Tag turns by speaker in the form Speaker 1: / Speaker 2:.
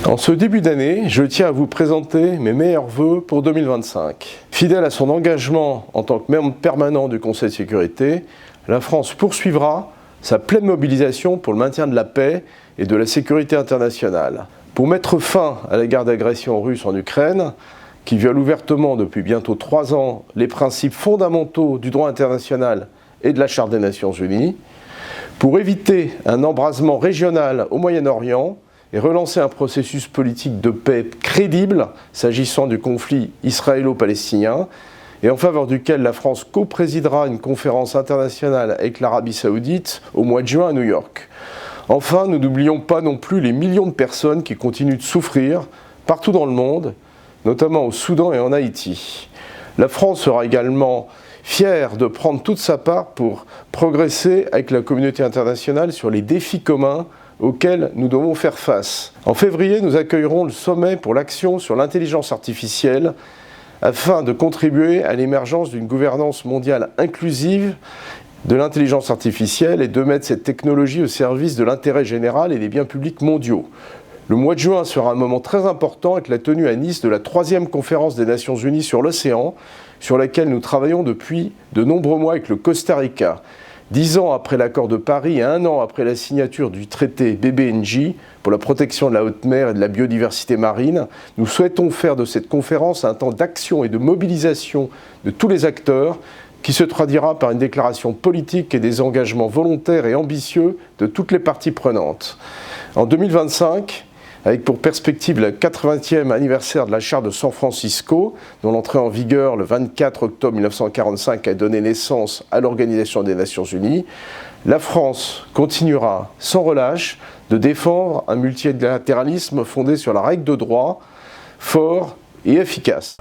Speaker 1: En ce début d'année, je tiens à vous présenter mes meilleurs vœux pour 2025. Fidèle à son engagement en tant que membre permanent du Conseil de sécurité, la France poursuivra sa pleine mobilisation pour le maintien de la paix et de la sécurité internationale. Pour mettre fin à la guerre d'agression russe en Ukraine, qui viole ouvertement depuis bientôt 3 ans les principes fondamentaux du droit international et de la Charte des Nations Unies, pour éviter un embrasement régional au Moyen-Orient et relancer un processus politique de paix crédible s'agissant du conflit israélo-palestinien et en faveur duquel la France coprésidera une conférence internationale avec l'Arabie Saoudite au mois de juin à New York. Enfin, nous n'oublions pas non plus les millions de personnes qui continuent de souffrir partout dans le monde, notamment au Soudan et en Haïti. La France sera également fière de prendre toute sa part pour progresser avec la communauté internationale sur les défis communs auxquels nous devons faire face. En février, nous accueillerons le sommet pour l'action sur l'intelligence artificielle afin de contribuer à l'émergence d'une gouvernance mondiale inclusive de l'intelligence artificielle et de mettre cette technologie au service de l'intérêt général et des biens publics mondiaux. Le mois de juin sera un moment très important avec la tenue à Nice de la 3e conférence des Nations Unies sur l'océan, sur laquelle nous travaillons depuis de nombreux mois avec le Costa Rica. 10 ans après l'accord de Paris et 1 an après la signature du traité BBNJ pour la protection de la haute mer et de la biodiversité marine, nous souhaitons faire de cette conférence un temps d'action et de mobilisation de tous les acteurs qui se traduira par une déclaration politique et des engagements volontaires et ambitieux de toutes les parties prenantes. En 2025, avec pour perspective le 80e anniversaire de la Charte de San Francisco, dont l'entrée en vigueur le 24 octobre 1945 a donné naissance à l'Organisation des Nations Unies, la France continuera sans relâche de défendre un multilatéralisme fondé sur la règle de droit, fort et efficace.